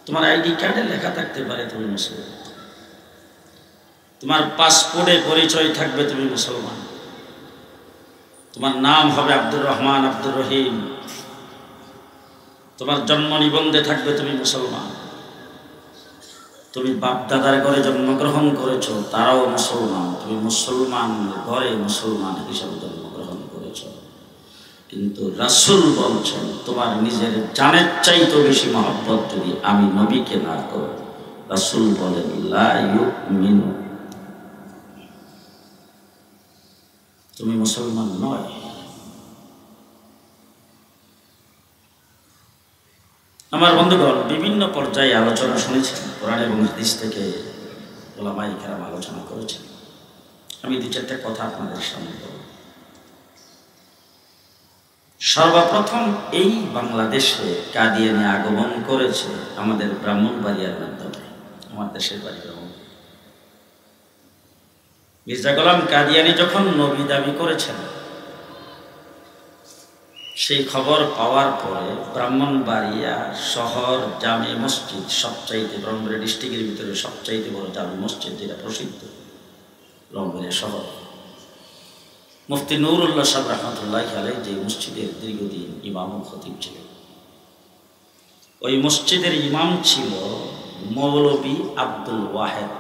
তোমার আইডি কার্ডে লেখা থাকতে পারে তুমি মুসলমান, তোমার পাসপোর্টে পরিচয় থাকবে তুমি মুসলমান, তোমার নাম হবে আব্দুর রহমান, আব্দুর রহিম, তোমার জন্ম নিবন্ধে থাকবে তুমি মুসলমান, তুমি বাপ দাদার ঘরে জন্মগ্রহণ করেছো তারাও মুসলমান, তুমি মুসলমান ঘরে মুসলমান হিসাবে জন্মগ্রহণ করেছো। কিন্তু রাসূল বলছেন তোমার নিজের জানের চাইতে বেশি মহব্বত যদি আমি নবীকে না করো, রাসূল বলেন লা ইউমিনু, তুমি মুসলমান নয়। আমার বন্ধুগণ, বিভিন্ন পর্যায়ে আলোচনা শুনেছেন, কোরআন এবং হাদিস থেকে উলামায়ে কেরাম আলোচনা করেছেন। আমি দু চারটা কথা আপনাদের সামনে বলব। সর্বপ্রথম এই বাংলাদেশে কাদিয়ানি আগমন করেছে আমাদের ব্রাহ্মণবাড়িয়ার মাধ্যমে। আমার দেশের বাড়ি ব্রাহ্মণবাড়িয়া। মির্জা গোলাম কাদিয়ানি যখন নবী দাবি করেছেন, সেই খবর পাওয়ার পরে ব্রাহ্মণবাড়িয়া শহর জামে মসজিদ, সবচাইতে ব্রাহ্মণবাড়িয়া ডিস্ট্রিক্টের ভিতরে সবচাইতে বড় জামে মসজিদ যেটা প্রসিদ্ধ ব্রাহ্মণবাড়িয়া শহর, মুফতি নুরুল্লাহ সাহেব রহমতুল্লাহি আলাইহি যে মসজিদের দীর্ঘদিন ইমাম ও খতিব ছিলেন, ওই মসজিদের ইমাম ছিল মৌলভী আব্দুল ওয়াহেদ।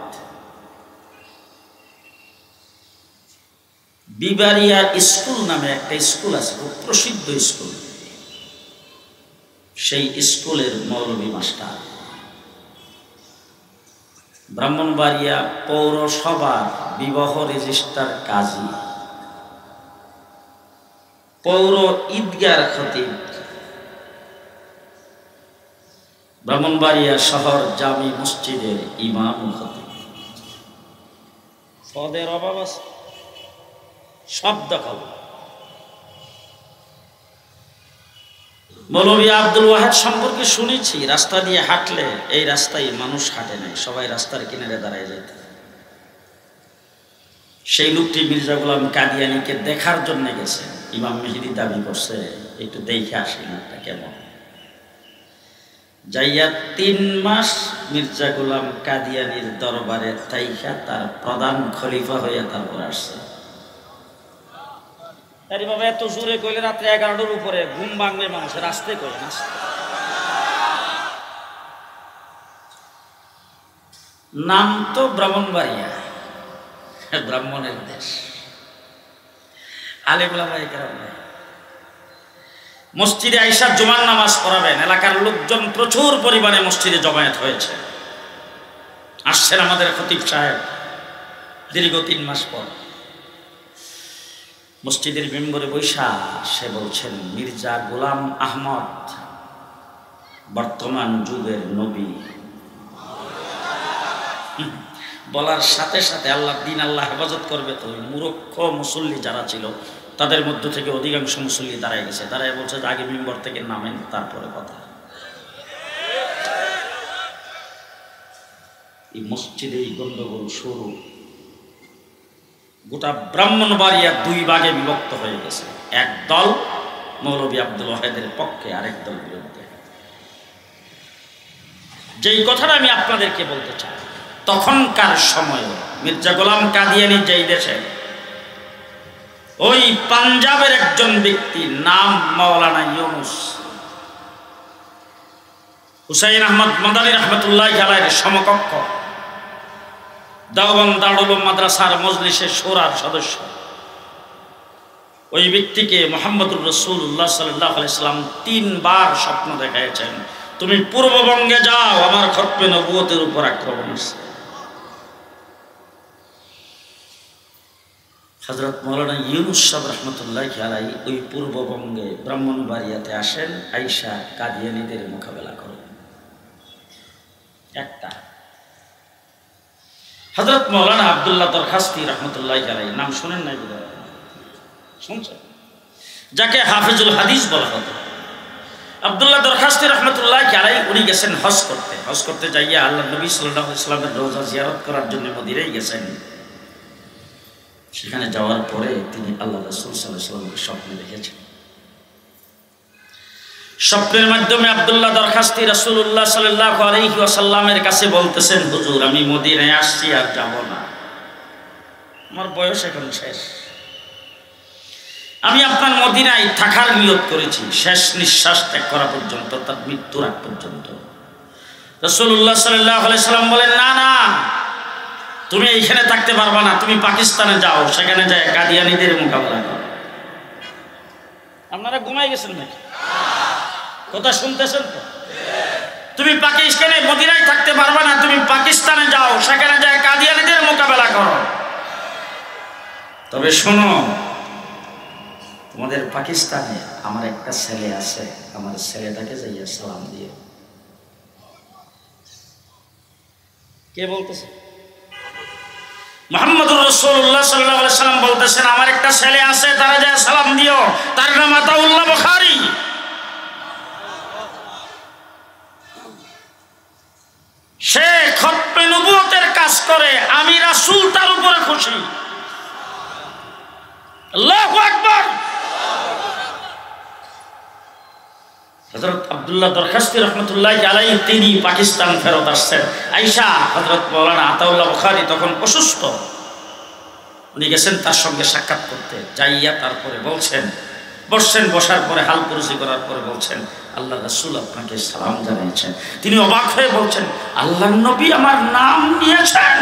বিবারিয়া স্কুল নামে একটা স্কুল আছে, খুব প্রসিদ্ধ স্কুল, সেই স্কুলের মৌলভী মাস্টার। ব্রাহ্মণবাড়িয়া পৌরসভার বিবাহ রেজিস্ট্রার কাজী, পৌর ঈদগার খতিব, ব্রাহ্মণবাড়িয়া শহর জামি মসজিদের ইমাম খতিব। পদের অভাব আছে, সব দখল। মৌলভী আব্দুল ওয়াহেদ সম্পর্কে শুনেছি, রাস্তা দিয়ে হাঁটলে এই রাস্তায় মানুষ হাঁটে নাই, সবাই রাস্তার কিনারে দাঁড়ায় যেত। সেই লোকটি মির্জা গোলাম কাদিয়ানিকে দেখার জন্য গেছে। ইমাম মেহেদী দাবি করছে একটু দেখে আসি লোকটা কেমন। যাইয়া 3 মাস মির্জা গোলাম কাদিয়ানির দরবারে তাইকা তার প্রধান খলিফা হইয়া তারপর আসছে। আরে বাবা, এত জোরে কইলে রাত্রে 11টার উপরে ঘুম ভাঙবে মানুষের, আসতে কইলেন আসতে। নাম তো ব্রাহ্মণবাড়িয়া, ব্রাহ্মণের দেশ, আলেম ওলামায়ে কেরাম নাই। মসজিদে আইসা জুমার নামাজ পড়াবেন, এলাকার লোকজন প্রচুর পরিমাণে মসজিদে জমায়েত হয়েছে। আসছেন আমাদের খতিব সাহেব দীর্ঘ 3 মাস পর মসজিদের মেম্বরে বৈশা সে বলছেন, মির্জা গোলাম আহমদ বর্তমান যুগের নবী। বলার সাথে সাথে আল্লাহ দিন আল্লাহ হেফাজত করবে। তো মূর্খ মুসল্লি যারা ছিল তাদের মধ্য থেকে অধিকাংশ মুসল্লি দাঁড়ায় গেছে, দাঁড়ায় বলছে যে আগে মেম্বর থেকে নামেন তারপরে কথা। এই মসজিদে এই গন্ডগোল শুরু, গোটা ব্রাহ্মণবাড়িয়া 2 ভাগে বিভক্ত হয়ে গেছে। এক দল মৌলভী আব্দুল ওয়াহেদের পক্ষে, আরেক দল বিরুদ্ধে। যেই কথাটা আমি আপনাদেরকে বলতে চাই, তখনকার সময়ে মির্জা গোলাম কাদিয়ানি যেই দেশে, ওই পাঞ্জাবের একজন ব্যক্তি নাম মাওলানা ইউনুস, হুসাইন আহমদ মাদানী রহমতুল্লাহি আলাইহির সমকক্ষ, দেওবন্দ দারুল উলুম মাদ্রাসার মজলিসের শোরার সদস্য, ওই ব্যক্তিকে মুহাম্মদুর রাসূলুল্লাহ সাল্লাল্লাহু আলাইহি সাল্লাম 3 বার স্বপ্ন দেখাইছেন, তুমি পূর্ববঙ্গে যাও, আমার খতমে নবুয়তের উপর আক্রমণ আসছে। হযরত মাওলানা ইউনুস সাহেব রহমতুল্লাহি আলাইহি ওই পূর্ববঙ্গে ব্রাহ্মণবাড়িয়াতে আসেন, আইসা কাদিয়ানীদের মোকাবেলা করেন। একটা হযরত মাওলানা আব্দুল্লাহ দরখাস্তি রহমতুল্লাহি আলাইহি, নাম শুনেন নাই বোধহয়? শুনছেন? যাকে হাফিজুল হাদিস বলা হতো। আব্দুল্লাহ দরখাস্তি রহমতুল্লাহি আলাইহি উনি গেছেন হজ করতে। হজ করতে যাইয়া আল্লাহ নবী সাল্লাল্লাহু আলাইহি ওয়াসাল্লামের রওজা জিয়ারত করার জন্য মদিনায় গেছেন। সেখানে যাওয়ার পরে তিনি আল্লাহ রাসূল সাল্লাল্লাহু আলাইহি ওয়াসাল্লামকে স্বপ্নে দেখেছেন। স্বপ্নের মাধ্যমে আব্দুল্লাহ দরখাস্তি রাসূলুল্লাহ সাল্লাল্লাহু আলাইহি ওয়াসাল্লামের কাছে বলতেছেন, হুজুর আমি মদিনায় আসছি আর যাব না, আমার বয়স এখন শেষ, আমি আপনার মদিনায় থাকার নিয়ত করেছি শেষ নিঃশ্বাস ত্যাগ করা পর্যন্ত, তার মৃত্যুর আগ পর্যন্ত। রাসূলুল্লাহ সাল্লাল্লাহু আলাইহি সাল্লাম বলেন, না না, তুমি এইখানে থাকতে পারবা না, তুমি পাকিস্তানে যাও, সেখানে যায় কাদিয়ানীদের মোকাবেলা করো। আপনারা ঘুমাই গেছেন নাকি? কথা শুনতেছেন তো? তুমি পাকিস্তানে মদিনায় থাকতে পারবা না, তুমি পাকিস্তানে যাও, সেখানে যায় কাদিয়ানীদের মোকাবেলা করো। তবে শোনো, তোমাদের পাকিস্তানে আমার একটা ছেলে আছে, আমার ছেলেটাকে যাইয়া সালাম দিয়ে। কে বলতেছে? মুহাম্মদুর রাসূলুল্লাহ সাল্লাল্লাহু আলাইহি সাল্লাম বলতেছেন, আমার একটা ছেলে আছে, তারা যায় সালাম দিও, তার নাম আতাউল্লাহ বুখারী। সে খতমে নবুয়তের কাজ করে, আমি রাসূল তার উপরে খুশি। আল্লাহু আকবার। হযরত আব্দুল্লাহ দরখাস্তি রাহমাতুল্লাহি আলাইহি তিনি পাকিস্তান ফেরত আসছেন। আয়েশা হযরত মাওলানা আতাউল্লাহ বুখারী তখন অসুস্থ, উনি গেছেন তার সঙ্গে সাক্ষাৎ করতে, যাইয়া তারপরে বলছেন, বসছেন, বসার পরে হাল পরিচি করার পরে বলছেন, আল্লাহ রাসূল আপনাকে সালাম জানিয়েছেন। তিনি অবাক হয়ে বলছেন, আল্লাহর নবী আমার নাম নিয়েছেন।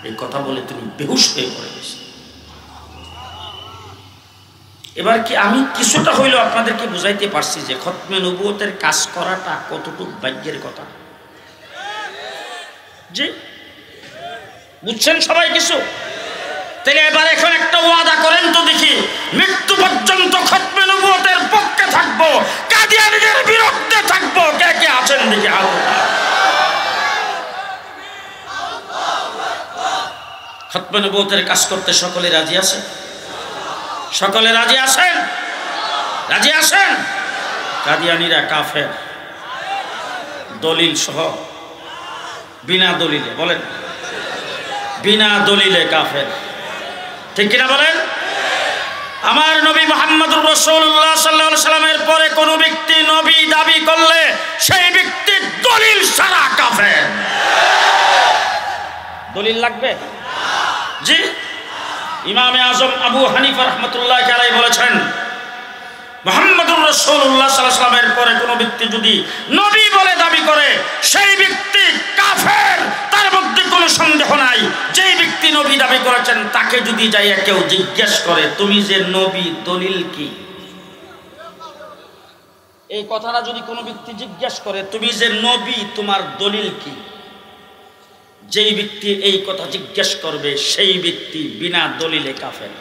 এই কথা বলে তিনি বেহুশ হয়ে পড়ে গেছেন। এবার কি আমি কিছুটা হইলো আপনাদেরকে বুঝাইতে পারছি যে খতমে নবুয়তের কাজ করাটা কতটুকু ভাগ্যের কথা? জি বুঝছেন সবাই কিছু? তাহলে এবার এখন একটা ওয়াদা করেন তো দেখি, মৃত্যু পর্যন্ত খতমে নবুয়তের পক্ষে থাকবো, কাদিয়ানীদের বিরুদ্ধে থাকবো। কে কে আছেন দেখি? খতমে নবুয়তের কাজ করতে সকলে রাজি আছে? সকলে রাজি আছেন? রাজি আছেন? কাদিয়ানীরা কাফের, দলিল সহ, বিনা দলিলে, বলেন বিনা দলিলে কাফের, ঠিক কিনা বলেন? আমার নবী মুহাম্মদুর রাসূলুল্লাহ সাল্লাল্লাহু আলাইহি সাল্লামের পরে কোন ব্যক্তি নবী দাবি করলে সেই ব্যক্তি দলিল ছাড়া কাফের। দলিল লাগবে? জি। ইমামে আজম আবু হানিফা রাহমাতুল্লাহি আলাইহি বলেছেন, মুহাম্মদুর রাসূলুল্লাহ সাল্লাল্লাহু আলাইহি সাল্লামের পরে কোন ব্যক্তি যদি নবী বলে দাবি করে সেই ব্যক্তি কাফের, তার মধ্যে কোনো সন্দেহ নাই। যেই ব্যক্তি নবী দাবি করেছেন তাকে যদি যাইয়া কেউ জিজ্ঞেস করে, তুমি যে নবী, দলিল কি? এই কথাটা যদি কোনো ব্যক্তি জিজ্ঞেস করে, তুমি যে নবী, তোমার দলিল কি? যেই ব্যক্তি এই কথা জিজ্ঞেস করবে সেই ব্যক্তি বিনা দলিলে কাফের।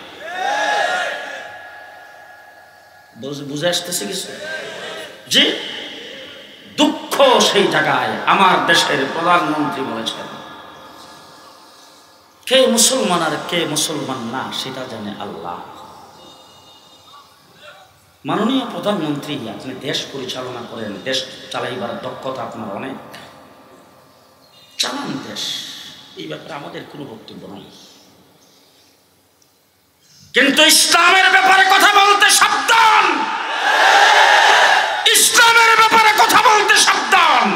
বুঝে আসতেছে কিছু? জি। দুঃখ সেই জায়গায় আমার দেশের প্রধানমন্ত্রী বলেছেন, কে মুসলমান আর কে মুসলমান না সেটা জানে আল্লাহ। মাননীয় প্রধানমন্ত্রী, আপনি দেশ পরিচালনা করেন, দেশ চালাইবার দক্ষতা আপনার অনেক, চালান দেশ, এই ব্যাপারে আমাদের কোনো বক্তব্য নাই। কিন্তু ইসলামের ব্যাপারে কথা বলতে সাবধান, ইসলামের ব্যাপারে কথা বলতে সাবধান।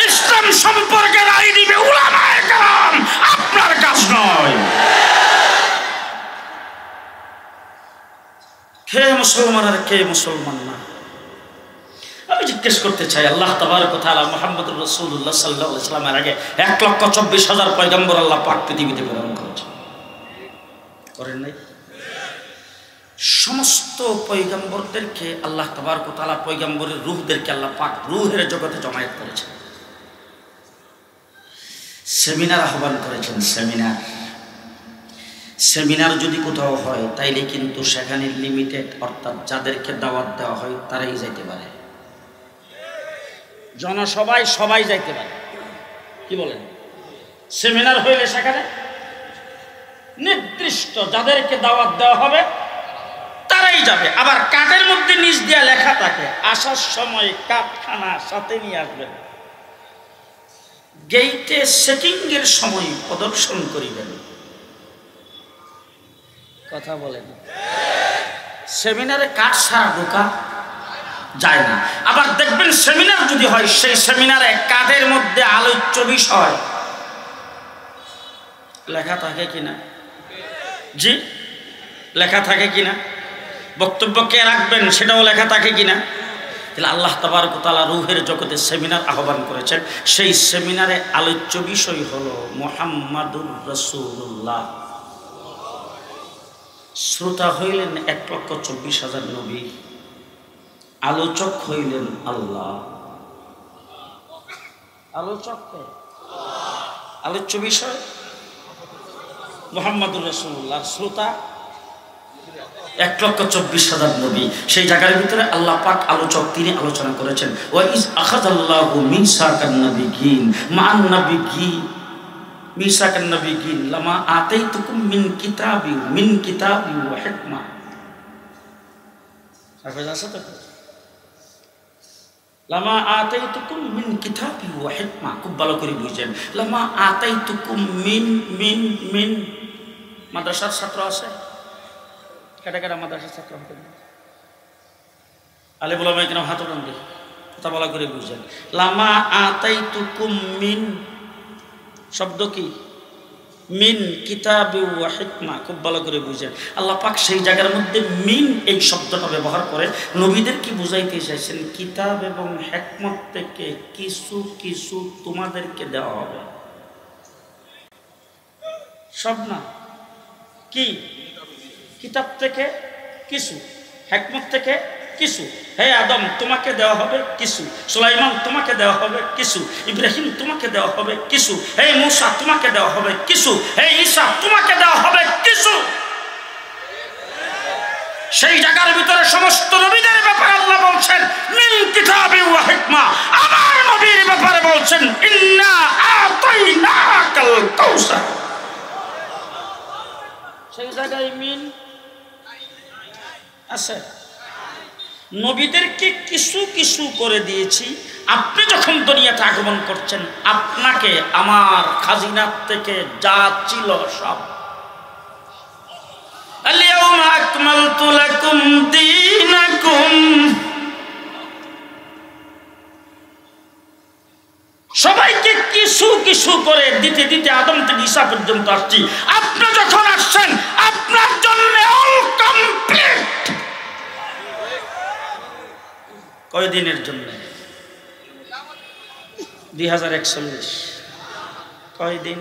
ইসলাম সম্পর্কে রায় দিবে উলামায়ে কেরাম, আপনার কাজ নয়। কে মুসলমান আর কে মুসলমান না আমি জিজ্ঞেস করতে চাই। আল্লাহ তাবারক ওয়া তাআলা মুহাম্মদুর রাসূলুল্লাহ সাল্লাল্লাহু আলাইহি ওয়াসাল্লামের আগে 1,24,000 পয়গম্বর আল্লাহ পাক পৃথিবীতে প্রেরণ করেছেন, করেন নাই? সমস্ত পয়গম্বরদেরকে আল্লাহ তাবারক ওয়া তাআলা, পয়গম্বরের রূহদেরকে আল্লাহ পাক রূহের জগতে জমায়েত করেছেন, সেমিনার আহ্বান করেছেন। সেমিনার যদি কোথাও হয় তাইলে কিন্তু সেখানে লিমিটেড, অর্থাৎ যাদেরকে দাওয়াত দেওয়া হয় তারাই যাইতে পারে। জনসভায় সবাই যাইতে পারে, কি বলেন? সেমিনার হইলে সেখানে নির্দিষ্ট যাদেরকে দাওয়াত দেওয়া হবে তারাই যাবে। আবার কার্ডের মধ্যে নিচ দিয়ে লেখা থাকে, আসার সময় কার্ডখানা সাথে নিয়ে আসবেন, গেইটে চেকিং এর সময় প্রদর্শন করিবেন। কথা বলেন, সেমিনারে কার্ড ছাড়া ঢোকা যায় না। আবার দেখবেন সেমিনার যদি হয়, সেই সেমিনারে কাদের মধ্যে আলোচ্য বিষয় লেখা থাকে কিনা? জি, লেখা থাকে কিনা? বক্তব্য কে রাখবেন সেটাও লেখা থাকে কিনা? তাহলে আল্লাহ তাবারক ওয়া তাআলা রূহের জগতে সেমিনার আহ্বান করেছেন। সেই সেমিনারে আলোচ্য বিষয় হলো মুহাম্মাদুর রাসূলুল্লাহ। শ্রোতা হইলেন 1,24,000 নবী, আলোচক হইলেন আল্লাহ। আলোচক কে? আলোচ্য বিষয় মুহাম্মাদুর রাসূলুল্লাহ, শ্রোতা 1,24,000 নবী। সেই জায়গার ভিতরে আল্লাহ পাক আলোচক তিনি আলোচনা করেছেন, ওয়া ইজ আখাযাল্লাহু মিসাকান নাবিয়্যিন মান নাবিয়্যিন মিসাকান নাবিয়্যিন লামা আতাইতুকুম মিন কিতাবি ওয়া হিকমা। হাফেজ আছে তো? লামা আতাইতুকুম মিন কিতাবি ওয়া হিকমা, খুব ভালো করে বুঝেন। লামা আতাইতুকুম মিন মাদ্রাসার ছাত্র আছে? কেটা কেটা মাদ্রাসার ছাত্র হতে আলে বলা ভাই কেন হাত উঠান দি, কথা বলা করে বুঝেন। লামা আতাইতুকুম মিন শব্দ কি? মিন কিতাবি ওয়া হিকমা, খুব ভালো করে বুঝেন। আল্লাহ পাক সেই জায়গার মধ্যে মিন এই শব্দটা ব্যবহার করে নবীদের কি বুঝাইতে চাইছেন? কিতাব এবং হিকমত থেকে কিছু কিছু তোমাদেরকে দেওয়া হবে, সব না। কি? কিতাব থেকে কিছু, হিকমত থেকে কিছু। হে আদম তোমাকে দেওয়া হবে কিছু, সুলাইমান তোমাকে দেওয়া হবে কিছু, ইব্রাহিম তোমাকে দেওয়া হবে কিছু, হে মূসা তোমাকে দেওয়া হবে কিছু, হে ঈসা তোমাকে দেওয়া হবে কিছু। সেই জায়গার ভিতরে সমস্ত নবীদের ব্যাপারে আল্লাহ বলছেন মিন কিতাবি ওয়া হিকমা। আমার নবীর ব্যাপারে বলছেন ইন্না আতাইনাকাল কাউসার। সেই জায়গায় মিন আছে। নবীদেরকে কিছু কিছু করে দিয়েছি। আপনি যখন দুনিয়াতে আগমন করছেন, আপনাকে আমার খাজিনাত থেকে যা ছিল সব। আল-ইয়াওমা আকমালতু লাকুম দীনাকুম, সবাইকে কিছু কিছু করে দিতে দিতে আদম থেকে ঈসা পর্যন্ত আসছি। আপনি যখন আসছেন আপনার জন্য অল কমপ্লিট। কয়দিনের জন্য? 2041। কয়দিন?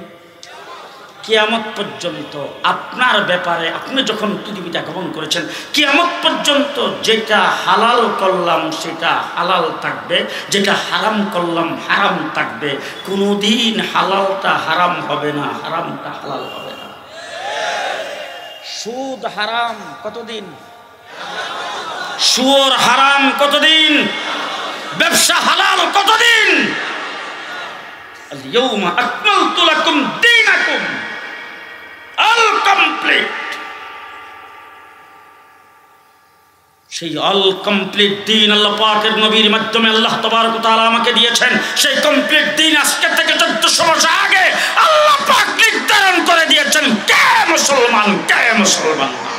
কিয়ামত পর্যন্ত। আপনার ব্যাপারে আপনি যখন পৃথিবীতে আগমন করেছেন, কিয়ামত পর্যন্ত যেটা হালাল করলাম সেটা হালাল থাকবে, যেটা হারাম করলাম হারাম থাকবে। কোনোদিন হালালটা হারাম হবে না, হারামটা হালাল হবে না। সুদ হারাম কতদিন? সুর হারাম কতদিন? ব্যবসা হালাল কতদিন? আল-ইয়াওমা আকমালতু লাকুম দীনাকুম, অল কমপ্লিট। সেই অল কমপ্লিট দিন আল্লাহ পাকের নবীর মাধ্যমে আল্লাহ তাবারক ওয়া তাআলা আমাকে দিয়েছেন। সেই কমপ্লিট দিন আজকে থেকে 1400 বছর আগে আল্লাহ পাক নির্ধারণ করে দিয়েছেন কে মুসলমান, কে মুসলমান না।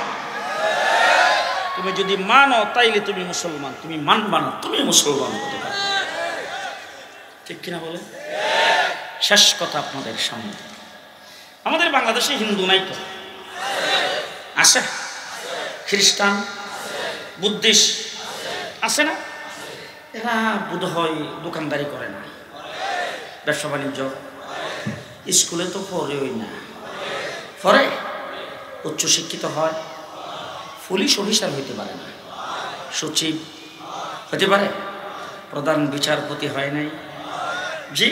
তুমি যদি মানো তাইলে তুমি মুসলমান, তুমি মানবা না তুমি মুসলমান হতে পারো। ঠিক কিনা বলে? শেষ কথা আপনাদের সামনে, আমাদের বাংলাদেশে হিন্দু নাই তো? আছে? খ্রিস্টান, বুদ্ধিস্ট আছে না? এরা বোধ হয় দোকানদারি করে না, ব্যবসা বাণিজ্য স্কুলে তো পড়েই না। পরে উচ্চশিক্ষিত হয়, পুলিশ অফিসার হইতে পারে না, সচিব হতে পারে, প্রধান বিচারপতি হয় নাই। জি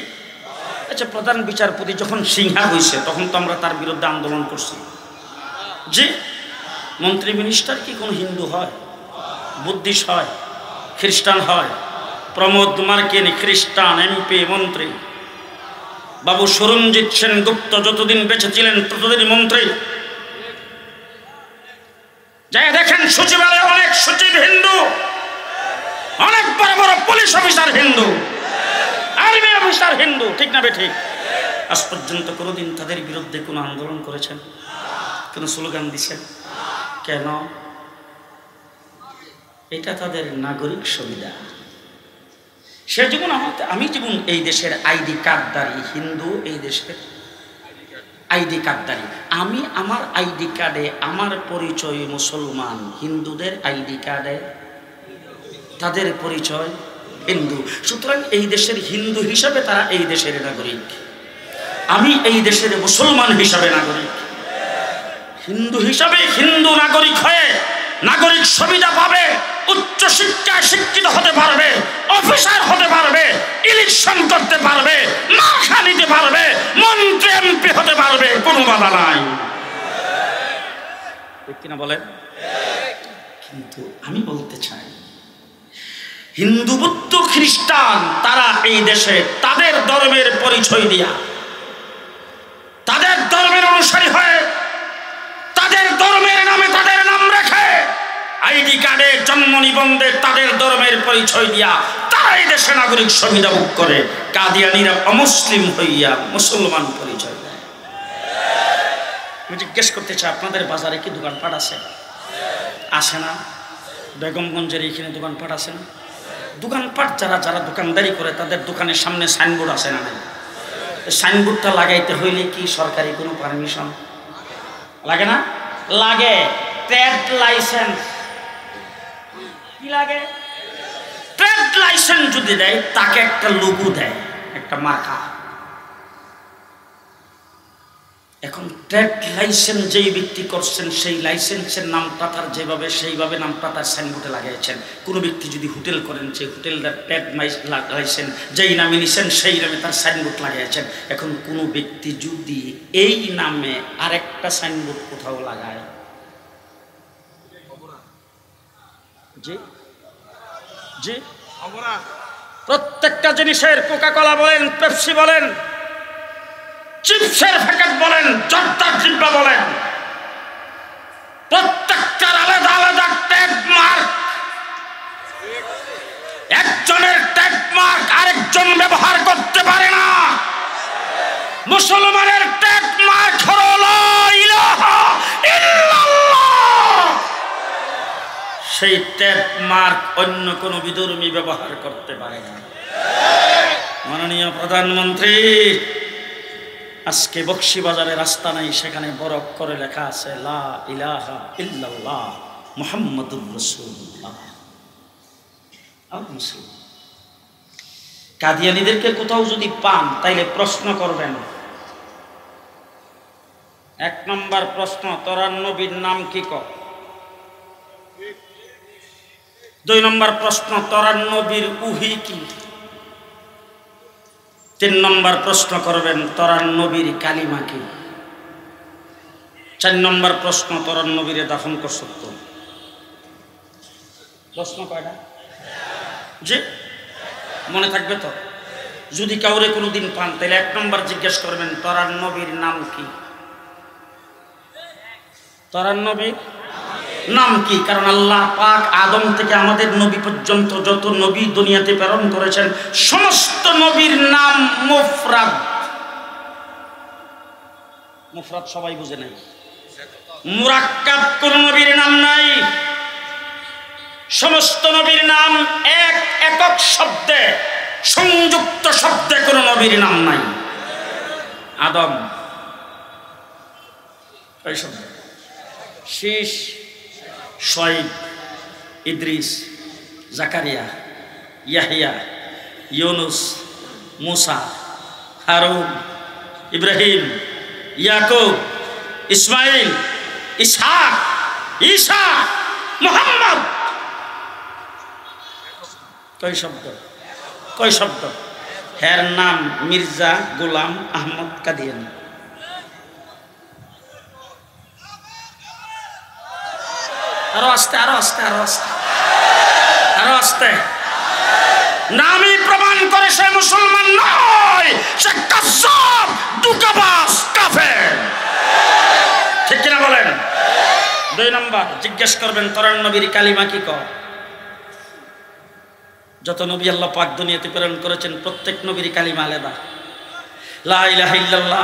আচ্ছা, প্রধান বিচারপতি যখন সিংহা হয়েছে তখন তো আমরা তার বিরুদ্ধে আন্দোলন করছি। জি মন্ত্রী মিনিস্টার কি কোনো হিন্দু হয়? বুদ্ধিস্ট হয়? খ্রিস্টান হয়? প্রমোদ মার্কিন খ্রিস্টান এমপি মন্ত্রী। বাবু সুরঞ্জিত সেনগুপ্ত যতদিন বেঁচে ছিলেন ততদিন মন্ত্রী। যাই দেখেন সচিবালয়ে অনেক সচিব হিন্দু, অনেক বড় বড় police officer Hindu, army officer Hindu. ঠিক না বেঠিক? আজ পর্যন্ত কোনোদিন তাদের বিরুদ্ধে কোনো আন্দোলন করেছেন? কোনো স্লোগান দিচ্ছেন? কেন? এটা তাদের নাগরিক সুবিধা। সে যেমন আমি যেমন এই দেশের আইডি কার্ডধারী হিন্দু, এই দেশের আইডি কার্ডধারী, আমি আমার আইডি কার্ডে আমার পরিচয় মুসলমান, হিন্দুদের আইডি কার্ডে তাদের পরিচয় হিন্দু। সুতরাং এই দেশের হিন্দু হিসাবে তারা এই দেশের নাগরিক, আমি এই দেশের মুসলমান হিসাবে নাগরিক। হিন্দু হিসাবে হিন্দু নাগরিক হয়ে নাগরিক সুবিধা পাবে, উচ্চ শিক্ষায় শিক্ষিত হতে পারবে, অফিসার হতে পারবে, ইলেকশন করতে পারবে, মার্কা নিতে পারবে, মন্ত্রী এমপি হতে পারবে, কোনো বাধা নাই। ঠিক কিনা বলেন? কিন্তু আমি বলতে চাই, হিন্দু, বৌদ্ধ, খ্রিস্টান তারা এই দেশে তাদের ধর্মের পরিচয় দিয়া, তাদের ধর্মের অনুসারী হয়ে, তাদের ধর্মের নামে তাদের নাম রেখে, আইডি কার্ডে জন্ম নিবন্ধে তাদের ধর্মের পরিচয় দিয়া তারা এই দেশে নাগরিক সুবিধা ভোগ করে। কাদিয়ানীরা অমুসলিম হইয়া মুসলমান পরিচয় দেয়। আমি জিজ্ঞেস করতে চাই, আপনাদের বাজারে কি দোকানপাট আছে? আসে না? বেগমগঞ্জের এইখানে দোকানপাট আছে না? দোকানপাট যারা যারা দোকানদারি করে তাদের দোকানের সামনে সাইনবোর্ড আছে না? সাইনবোর্ডটা লাগাইতে হইলে কি সরকারি কোনো পারমিশন লাগে না? লাগে। ট্রেড লাইসেন্স কি লাগে? ট্রেড লাইসেন্স যদি দেয় তাকে একটা লোগো দেয়, একটা মার্কা। এখন ট্রেড লাইসেন্স যেই ব্যক্তি করছেন সেই লাইসেন্সের নামটা তার যেভাবে সেইভাবে নামটা তার সাইনবোর্ডে লাগিয়েছেন। কোনো ব্যক্তি যদি হোটেল করেন সেই হোটেলটার ট্রেড লাইসেন্স যেই নামে নিছেন সেই নামে তার সাইনবোর্ড লাগিয়েছেন। এখন কোনো ব্যক্তি যদি এই নামে আরেকটা সাইনবোর্ড কোথাও লাগায়, জি জি, প্রত্যেকটা জিনিসের কোকাকোলা বলেন, পেপসি বলেন, চিপসের প্যাকেট বলেন, জর্দার ডিব্বা বলেন, প্রত্যেকটার আলাদা আলাদা ট্যাগমার্ক। একজনের ট্যাগমার্ক আরেকজন ব্যবহার করতে পারে না। মুসলমানের ট্যাগমার্ক হলো লা ইলাহা ইল্লাল্লাহ। সেই ট্যাগমার্ক অন্য কোনো বিধর্মী ব্যবহার করতে পারে না। মাননীয় প্রধানমন্ত্রী, আজকে বক্সিবাজারে রাস্তা নাই, সেখানে বরফ করে লেখা আছে লা ইলাহা ইল্লাল্লাহ মুহাম্মাদুর রাসূলুল্লাহ। কাদিয়ানীদেরকে কোথাও যদি পান তাইলে প্রশ্ন করবেন। 1 নম্বর প্রশ্ন, তোরার নবীর নাম কি ক? 2 নম্বর প্রশ্ন, তোরার নবীর উহি কি? 3 নম্বর প্রশ্ন করবেন, তোরার নবীর কালিমা কি? 4 নম্বর প্রশ্ন, তোরার নবীরে দাফন করছ তো? প্রশ্ন কয়টা? জি, মনে থাকবে তো? যদি কাউরে কোনোদিন পান তাহলে 1 নম্বর জিজ্ঞেস করবেন, তোরার নবীর নাম কি? তোরার নবীর নাম কি? কারণ আল্লাহ পাক আদম থেকে আমাদের নবী পর্যন্ত যত নবী দুনিয়াতে প্রেরণ করেছেন সমস্ত নবীর নাম মুফরাদ। মুফরাদ সবাই বুঝে নাই, মুরাক্কাব কোন নবীর নাম নাই। সমস্ত নবীর নাম এক একক শব্দে, সংযুক্ত শব্দে কোন নবীর নাম নাই। আদম এই শব্দ, শীষ, শোয়েব, ইদ্রিস, জাকারিয়া, ইয়াহিয়া, ইউনুস, মুসা, হারুন, ইব্রাহিম, ইয়াকুব, ইসমাইল, ইসহাক, ঈসা, মুহাম্মদ। কয় শব্দ? কয় শব্দ? হের নাম মির্জা গোলাম আহমদ কাদিয়ানী। আরো আস্তে, আরো আস্তে, আরো আস্তে, আরো আস্তে। নামই প্রমাণ করে সে মুসলমান নয়, সে কায্যাব, ধোঁকাবাজ, কাফের। ঠিক কিনা বলেন? 2 নম্বর জিজ্ঞেস করবেন, তোরার নবীর কালিমা কি ক? যত নবী আল্লাহ পাক দুনিয়াতে প্রেরণ করেছেন প্রত্যেক নবীর কালিমা আলাদা। লা ইলাহা ইল্লাল্লাহ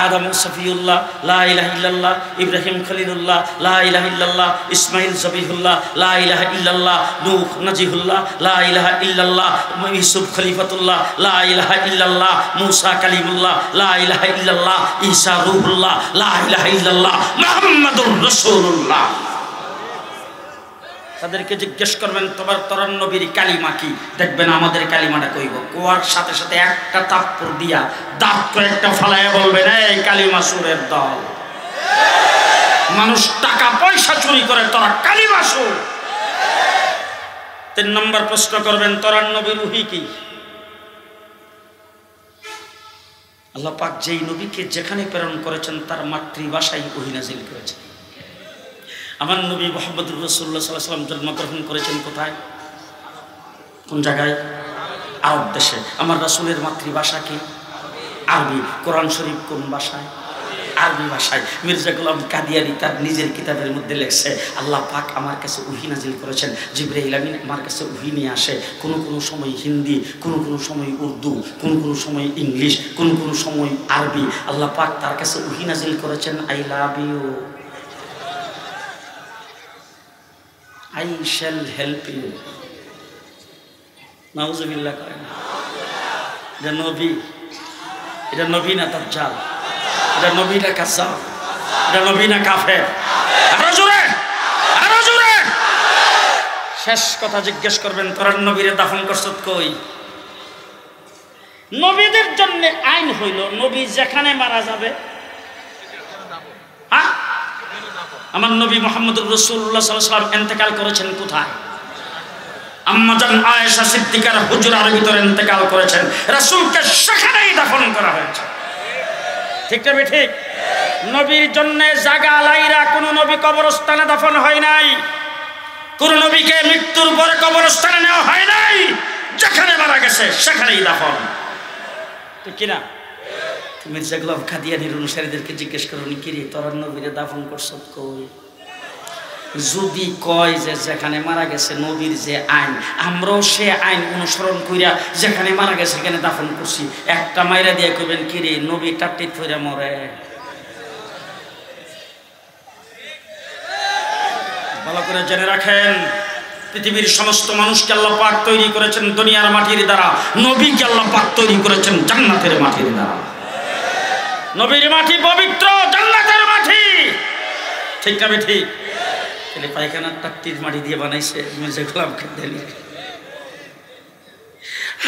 আদম সফিউল্লাহ লা ইলাহা ইল্লাল্লাহ, ইব্রাহিম খলিলুল্লাহ লা ইলাহা ইল্লাল্লাহ, ইসমাইল জবিহুল্লাহ লা ইলাহা ইল্লাল্লাহ, নূহ নাজিহুল্লাহ লা ইলাহা ইল্লাল্লাহ, ইউসুফ খলিফাতুল্লাহ লা ইলাহা ইল্লাল্লাহ, মূসা কালিমুল্লাহ লা ইলাহা ইল্লাল্লাহ, ঈসা রূহুল্লাহ লা ইলাহা ইল্লাল্লাহ, মুহাম্মাদুর রাসূলুল্লাহ। তাদেরকে জিজ্ঞেস করবেন তোর নবীর কালিমা কি, দেখবেন আমাদের কালিমাটা কইব, কোয়ার সাথে সাথে একটা তাপ্পড় দিয়া দাঁত কয়েকটা ফালাইয়া বলবেন এই কালিমা সুরের দল। মানুষ টাকা পয়সা চুরি করে, তোরা কালিমা সুর। 3 নম্বর প্রশ্ন করবেন তোর নবীর রুহি কি। আল্লাহ পাক যেই নবীকে যেখানে প্রেরণ করেছেন তার মাতৃভাষায় ওহী নাযিল করেছেন। আমার নবী মুহাম্মদুর রাসূলুল্লাহ সাল্লাল্লাহু আলাইহি ওয়াসাল্লাম জন্মগ্রহণ করেছেন কোথায়, কোন জায়গায়? আরব দেশে। আমার রাসূলের মাতৃভাষা কি? আরবি। কোরআন শরীফ কোন ভাষায়? আরবি ভাষায়। মির্জা গোলাম কাদিয়ানী তার নিজের কিতাবের মধ্যে লেখছে আল্লাহ পাক আমার কাছে ওহী নাযিল করেছেন, জিবরাইল আমিন আমার কাছে ওহী নিয়ে আসে, কোনো কোনো সময় হিন্দি, কোনো কোনো সময় উর্দু, কোনো কোনো সময় ইংলিশ, কোনো কোনো সময় আরবি। আল্লাহ পাক তার কাছে ওহী নাযিল করেছেন I love you, I shall help you. নাউজুবিল্লাহ করেন। এটা নবী, এটা নবী না দাজ্জাল, এটা নবী না কাজ্জাব, এটা নবী না কাফের। আরো জোরে, আরো জোরে। শেষ কথা জিজ্ঞেস করবেন তোর নবীরে দাফন করছত কই। নবীদের জন্য আইন হইল নবী যেখানে মারা যাবে, হ্যাঁ আমার নবী মুহাম্মদুর রাসূলুল্লাহ সাল্লাল্লাহু আলাইহি ওয়াসাল্লাম ইন্তেকাল করেছেন কোথায়? আম্মা জান আয়েশা সিদ্দিকার হুজরার ভিতরে ইন্তেকাল করেছেন, রাসূলকে সেখানেই দাফন করা হয়েছে। ঠিক না ঠিক? নবীর জন্য জায়গা লাইরা কোন নবী কবরস্থানে দাফন হয় নাই, কোন নবীকে মৃত্যুর পরে কবরস্থানে নেওয়া হয় নাই, যেখানে মারা গেছে সেখানেই দাফন। ঠিক কি না? মির্জা গোলাম কাদিয়ানীর অনুসারীদেরকে জিজ্ঞেস করুন কি রে তোর নবীরে দাফন করছত কই। যদি কয় যে যেখানে মারা গেছে নবীর যে আইন, আমরাও সে আইন অনুসরণ কইরা যেখানে মারা গেছে সেখানে দাফন করছি, একটা মাইরা দিয়ে কইবেন কি রে নবী টাট্টিত ফইরা মরে। ভালো করে জেনে রাখেন পৃথিবীর সমস্ত মানুষকে আল্লাহ পাক তৈরি করেছেন দুনিয়ার মাটির দ্বারা, নবীকে আল্লাহ পাক তৈরি করেছেন জান্নাতের মাটির দ্বারা। নবীর মাটি পবিত্র, জান্নাতের মাটি। ঠিক না ঠিক? তাহলে পায়খানার টাট্টির মাটি দিয়ে বানাইছে মির্জা গোলাম কাদিয়ানী।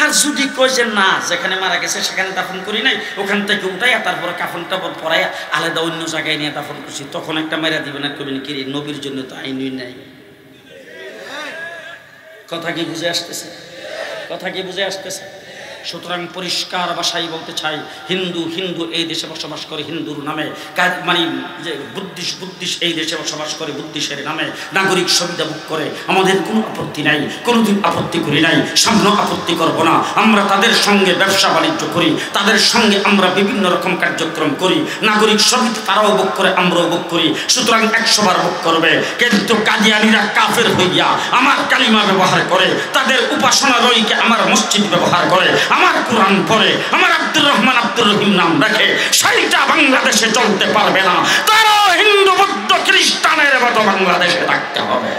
আর যদি কই যে না যেখানে মারা গেছে সেখানে দাফন করি নাই, ওখান থেকে উঠাইয়া তারপরে কাফন টাফন পরাইয়া আলাদা অন্য জায়গায় নিয়ে দাফন করছি, তখন একটা মেরা দিবেন আর কবেন কি নবীর জন্য তো আইনই নাই। কথা কি বুঝে আসতেছে? কথা কি বুঝে আসতেছে? সুতরাং পরিষ্কার ভাষায় বলতে চাই, হিন্দু হিন্দু এই দেশে বসবাস করে হিন্দুর নামে, মানে যে বুদ্ধিস্ট এই দেশে বসবাস করে বুদ্ধিস্টের নামে নাগরিক সুবিধা ভোগ করে, আমাদের কোনো আপত্তি নাই, কোনোদিন আপত্তি করি নাই, সামনে আপত্তি করব না। আমরা তাদের সঙ্গে ব্যবসা বাণিজ্য করি, তাদের সঙ্গে আমরা বিভিন্ন রকম কার্যক্রম করি, নাগরিক সুবিধা তারাও ভোগ করে আমরাও ভোগ করি, সুতরাং 100 বার ভোগ করবে। কিন্তু কাদিয়ানীরা কাফের হইয়া আমার কালিমা ব্যবহার করে, তাদের উপাসনালয়কে আমার মসজিদ ব্যবহার করে, আমার কোরআন পড়ে, আমার আব্দুর রহমান আব্দুর রহিম নাম রাখে, সেইটা বাংলাদেশে চলতে পারবে না। তারা হিন্দু বৌদ্ধ খ্রিস্টানের মতো বাংলাদেশে থাকতে হবে।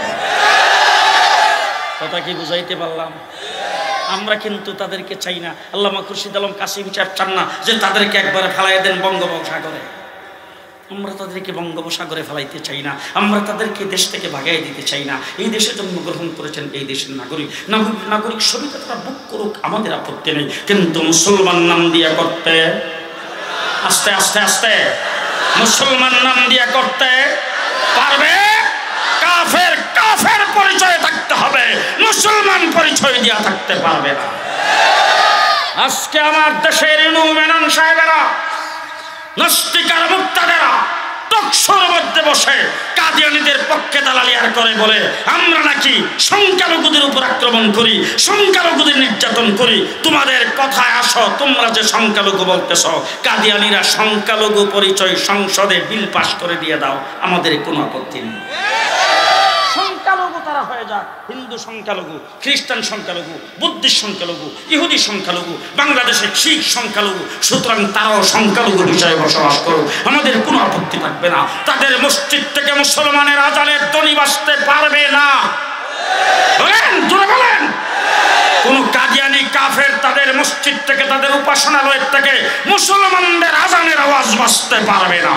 কথা কি বুঝাইতে পারলাম? আমরা কিন্তু তাদেরকে চাই না। আল্লামা খুরশিদ আলম কাসিম সাহেব চান না যে তাদেরকে একবারে ফেলাই দেন বঙ্গোপসাগরে। আমরা তাদেরকে বঙ্গোপসাগরে ফেলাইতে চাই না, আমরা তাদেরকে দেশ থেকে ভাগাই দিতে চাই না। এই দেশে জন্মগ্রহণ করেছেন, এই দেশের নাগরিক, নাগরিক সুবিধা তারা বুক করুক, আমাদের আপত্তি নেই। কিন্তু মুসলমান নাম দিয়া করতে, আস্তে আস্তে আস্তে মুসলমান নাম দিয়া করতে পারবে? কাফের কাফের পরিচয় থাকতে হবে, মুসলমান পরিচয় দিয়া থাকতে পারবে না। আজকে আমার দেশের মেনন সাহেবেরা, নাস্তিকার মুক্তাদেরা টকশোর মধ্যে বসে কাদিয়ানীদের পক্ষে দালালিয়ার করে বলে আমরা নাকি সংখ্যালঘুদের উপর আক্রমণ করি, সংখ্যালঘুদের নির্যাতন করি। তোমাদের কথায় আসো, তোমরা যে সংখ্যালঘু বলতেছ, কাদিয়ানীরা সংখ্যালঘু পরিচয় সংসদে বিল পাস করে দিয়ে দাও, আমাদের কোনো আপত্তি নেই। সংখ্যালঘু তারা হয়ে যাক, হিন্দু সংখ্যালঘু, খ্রিস্টান সংখ্যালঘু, বুদ্ধিস্ট সংখ্যালঘু, ইহুদি সংখ্যালঘু, বাংলাদেশের শিখ সংখ্যালঘু, সুতরাং তারাও সংখ্যালঘু বিষয়ে বসবাস করুক, আমাদের কোনো আপত্তি থাকবে না। তাদের মসজিদ থেকে মুসলমানের আজানের ধ্বনি বাজতে পারবে না। বলেন, জোরে বলেন। কোন কাদিয়ানি কাফের তাদের মসজিদ থেকে, তাদের উপাসনালয়ের থেকে মুসলমানদের আজানের আওয়াজ বাজতে পারবে না।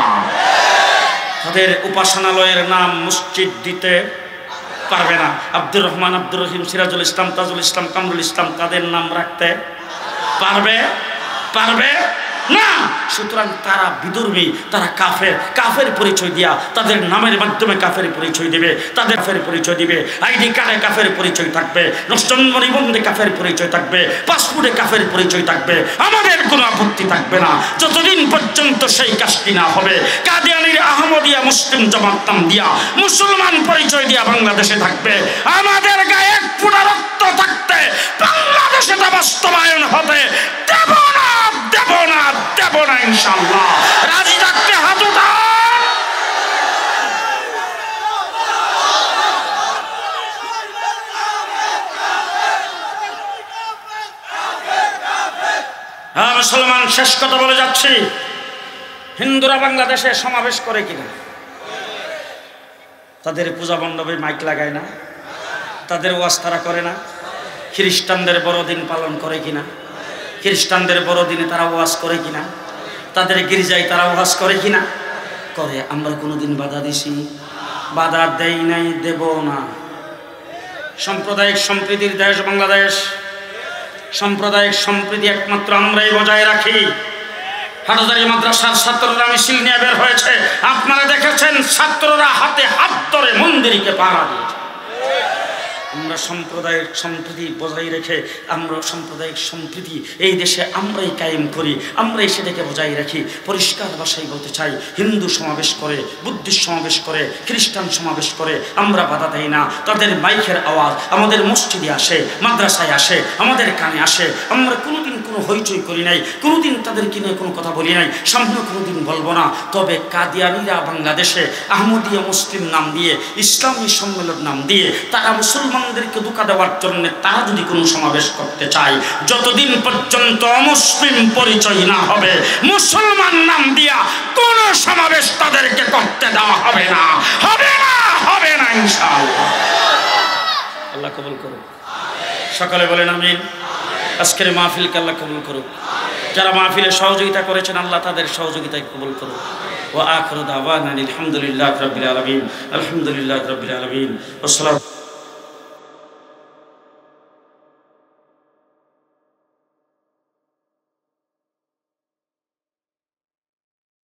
তাদের উপাসনালয়ের নাম মসজিদ দিতে পারবে না। আব্দুর রহমান, আব্দুর রহিম, সিরাজুল ইসলাম, তাজুল ইসলাম, কামরুল ইসলাম তাদের নাম রাখতে পারবে না। সুতরাং তারা বিধর্মী, তারা কাফের। কাফের পরিচয় দিয়া তাদের নামের মাধ্যমে কাফের পরিচয় দিবে, তাদের কাফের পরিচয় দিবে, আইডি কার্ডে কাফের পরিচয় থাকবে, জন্ম নিবন্ধে কাফের পরিচয় থাকবে, পাসপোর্টে কাফের পরিচয় থাকবে। আমাদের কোনো আপত্তি থাকবে না যতদিন পর্যন্ত সেই কাজটি না হবে। কাদিয়ানির আহমদিয়া মুসলিম জামাত নাম দিয়া মুসলমান পরিচয় দিয়া বাংলাদেশে থাকবে। আমাদের গায়ে এক ফোঁটা রক্ত থাকতে বাংলাদেশে তা বাস্তবায়ন হবে দেব না, দেব না, দেব না ইনশাআল্লাহ। রাজি থাকতে হাত উঠান। হ্যাঁ মুসলমান, শেষ কথা বলে যাচ্ছি। হিন্দুরা বাংলাদেশে সমাবেশ করে কিনা? তাদের পূজা মণ্ডপে মাইক লাগায় না? তাদের ওয়াজ তারা করে না? খ্রিস্টানদের বড়দিন পালন করে কিনা? খ্রিস্টানদের বড়দিনে তারা ওয়াজ করে কিনা? তাদের গির্জায় তারা ওয়াজ করে কিনা? করে। আমরা কোনোদিন বাধা দিছি? বাধা দেই নাই, দেব না। সাম্প্রদায়িক সম্প্রীতির দেশ বাংলাদেশ। সাম্প্রদায়িক সম্প্রীতি একমাত্র আমরাই বজায় রাখি। হাটহাজারী মাদ্রাসার ছাত্ররা মিছিল নিয়ে বের হয়েছে, আপনারা দেখেছেন। ছাত্ররা হাতে হাত ধরে মন্দিরকে পাহারা দিয়েছে। আমরা সাম্প্রদায়িক সম্প্রীতি বজায় রেখে, আমরা সাম্প্রদায়িক সম্প্রীতি এই দেশে আমরাই কায়েম করি, আমরাই সেটাকে বজায় রাখি। পরিষ্কার ভাষায় বলতে চাই, হিন্দু সমাবেশ করে, বুদ্ধিস্ট সমাবেশ করে, খ্রিস্টান সমাবেশ করে, আমরা বাধা দেই না। তাদের মাইকের আওয়াজ আমাদের মসজিদে আসে, মাদ্রাসায় আসে, আমাদের কানে আসে। আমরা কোনোদিন কোনো হইচই করি নাই, কোনোদিন তাদেরকে নিয়ে কোনো কথা বলি নাই, সামনে কোনোদিন বলবো না। তবে কাদিয়ানিরা বাংলাদেশে আহমদিয়া মুসলিম নাম দিয়ে, ইসলামী সম্মেলন নাম দিয়ে তারা মুসলমানদেরকে ধোঁকা দেওয়ার জন্য তারা যদি কোনো সমাবেশ করতে চায়, যতদিন পর্যন্ত অমুসলিম পরিচয় না হবে, মুসলমান নাম দিয়া কোনো সমাবেশ তাদেরকে করতে দেওয়া হবে না, হবে না, হবে না ইনশাআল্লাহ। আল্লাহ কবুল করুক। সকালে বলেন আমিন। আজকের মাহফিলকে আল্লাহ কবুল করুক। যারা মাহফিলে সহযোগিতা করেছেন আল্লাহ তাদের সহযোগিতায় কবুল করুক। ওয়া আখিরু দাওয়ানা আলহামদুলিল্লাহি রাব্বিল আলামিন। আলহামদুলিল্লাহি রাব্বিল আলামিন। আসসালামু